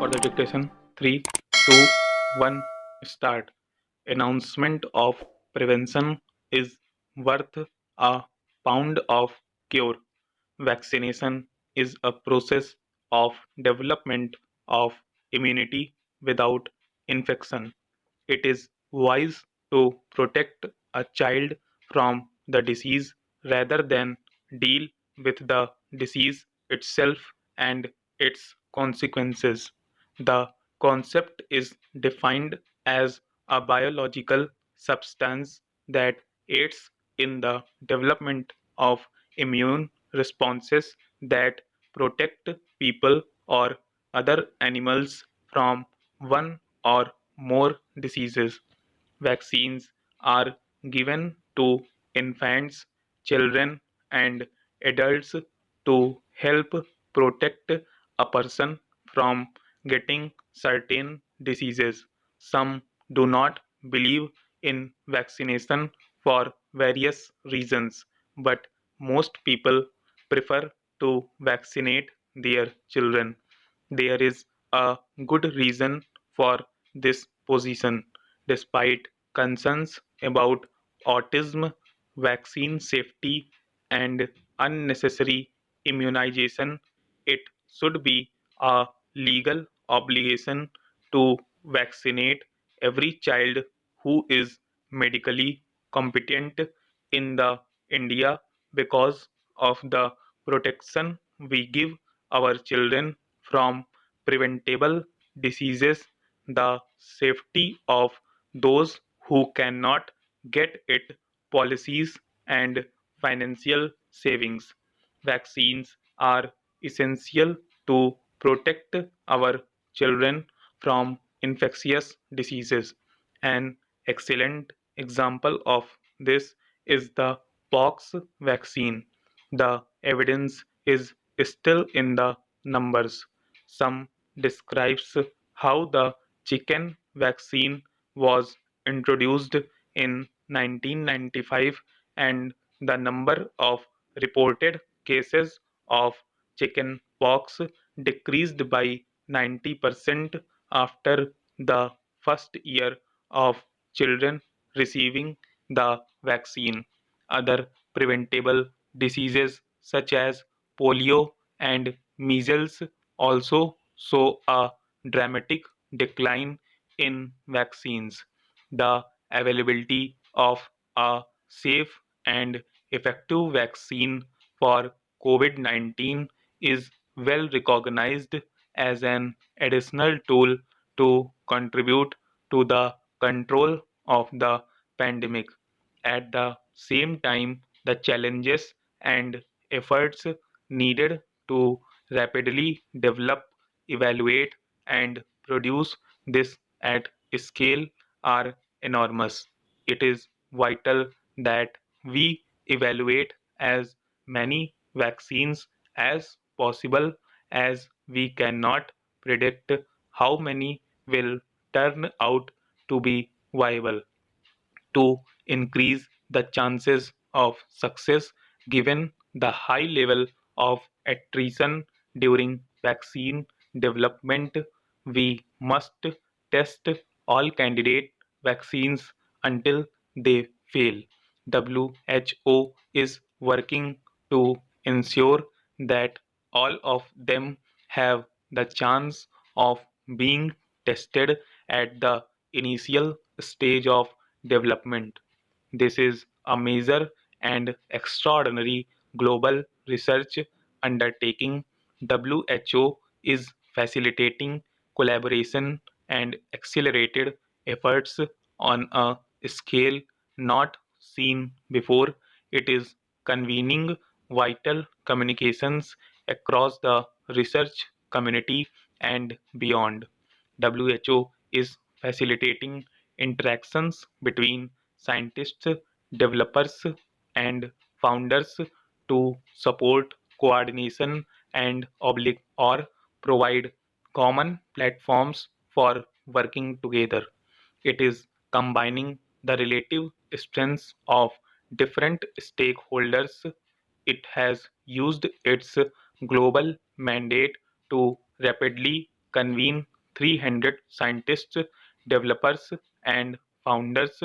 For the dictation. 3, 2, 1, start. Announcement of prevention is worth a pound of cure. Vaccination is a process of development of immunity without infection. It is wise to protect a child from the disease rather than deal with the disease itself and its consequences. The concept is defined as a biological substance that aids in the development of immune responses that protect people or other animals from one or more diseases. Vaccines are given to infants, children, and adults to help protect a person from getting certain diseases. Some do not believe in vaccination for various reasons, but most people prefer to vaccinate their children. There is a good reason for this position. Despite concerns about autism, vaccine safety, and unnecessary immunization, it should be a legal obligation to vaccinate every child who is medically competent in the India because of the protection we give our children from preventable diseases, the safety of those who cannot get it, policies, and financial savings. Vaccines are essential to protect our children from infectious diseases. An excellent example of this is the pox vaccine. The evidence is still in the numbers. Some describes how the chicken vaccine was introduced in 1995 and the number of reported cases of chicken pox decreased by 90% after the first year of children receiving the vaccine. Other preventable diseases such as polio and measles also show a dramatic decline in vaccines. The availability of a safe and effective vaccine for COVID 19 is well recognized as an additional tool to contribute to the control of the pandemic. At the same time, the challenges and efforts needed to rapidly develop, evaluate, and produce this at scale are enormous. It is vital that we evaluate as many vaccines as possible, as we cannot predict how many will turn out to be viable. To increase the chances of success given the high level of attrition during vaccine development, we must test all candidate vaccines until they fail. WHO is working to ensure that all of them have the chance of being tested at the initial stage of development. This is a major and extraordinary global research undertaking. WHO is facilitating collaboration and accelerated efforts on a scale not seen before. It is convening vital communications across the research community and beyond. WHO is facilitating interactions between scientists, developers, and founders to support coordination and or provide common platforms for working together. It is combining the relative strengths of different stakeholders. It has used its global mandate to rapidly convene 300 scientists, developers, and founders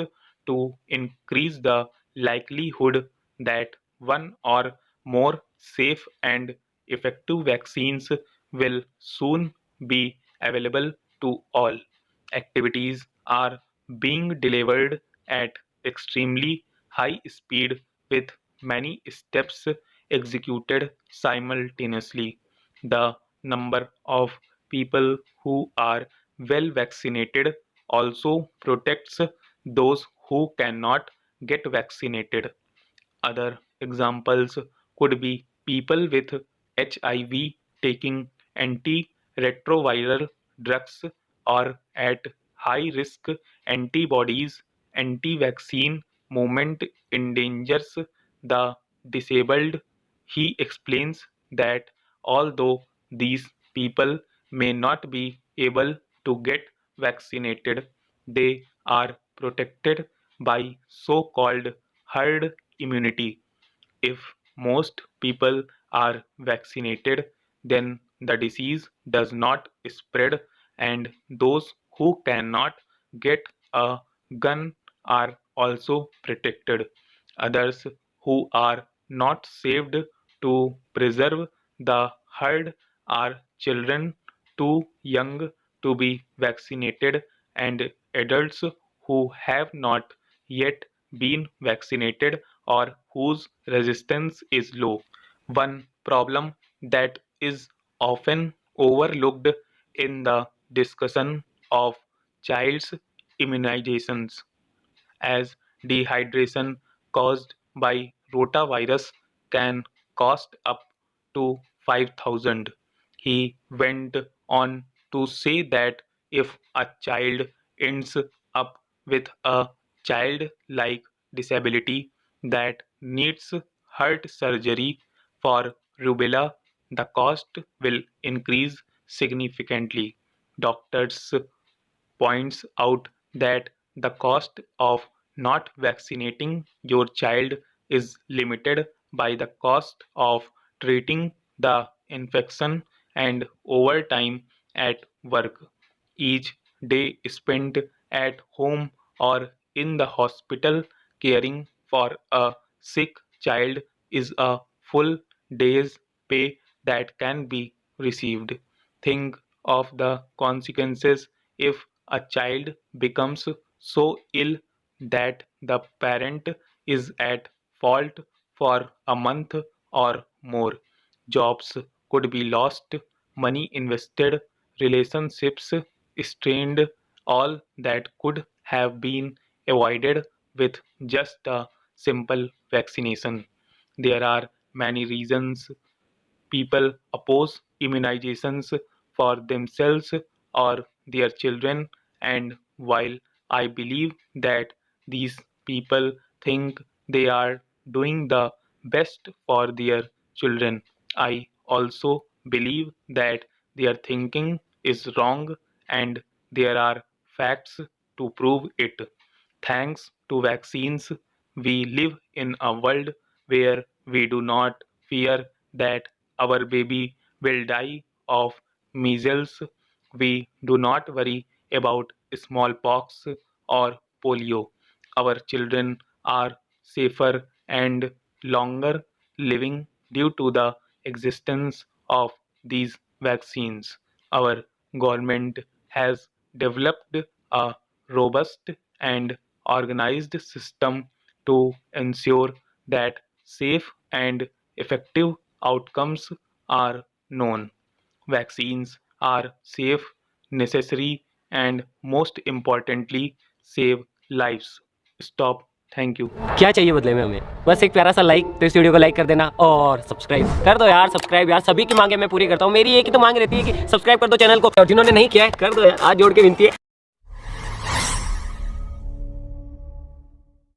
to increase the likelihood that one or more safe and effective vaccines will soon be available to all. Activities are being delivered at extremely high speed with many steps executed simultaneously. The number of people who are well vaccinated also protects those who cannot get vaccinated. Other examples could be people with HIV taking antiretroviral drugs or at high risk antibodies. Anti-vaccine movement endangers the disabled. He explains that although these people may not be able to get vaccinated, they are protected by so-called herd immunity. If most people are vaccinated, then the disease does not spread, and those who cannot get a gun are also protected. Others who are not saved to preserve the herd are children too young to be vaccinated and adults who have not yet been vaccinated or whose resistance is low. One problem that is often overlooked in the discussion of child's immunizations as dehydration caused by rotavirus can cost up to 5,000. He went on to say that if a child ends up with a child-like disability that needs heart surgery for rubella, the cost will increase significantly. Doctors points out that the cost of not vaccinating your child is limited by the cost of treating the infection and overtime at work. Each day spent at home or in the hospital caring for a sick child is a full day's pay that can be received. Think of the consequences if a child becomes so ill that the parent is at fault for a month or more. Jobs could be lost, money invested, relationships strained, all that could have been avoided with just a simple vaccination. There are many reasons people oppose immunizations for themselves or their children, and while I believe that these people think they are doing the best for their children, I also believe that their thinking is wrong and there are facts to prove it. Thanks to vaccines, we live in a world where we do not fear that our baby will die of measles. We do not worry about smallpox or polio. Our children are safer and longer living due to the existence of these vaccines. Our government has developed a robust and organized system to ensure that safe and effective outcomes are known. Vaccines are safe, necessary, and most importantly, save lives. Stop. Thank you. क्या चाहिए बदले में हमें? बस एक प्यारा सा like, तो इस वीडियो को लाइक कर देना और सब्सक्राइब कर दो यार। सब्सक्राइब यार, सभी की मांगे मैं पूरी करता हूँ। मेरी एक ही तो मांग रहती है कि सब्सक्राइब कर दो चैनल को, और जिन्होंने नहीं किया है कर दो यार, हाथ जोड़ के विनती है।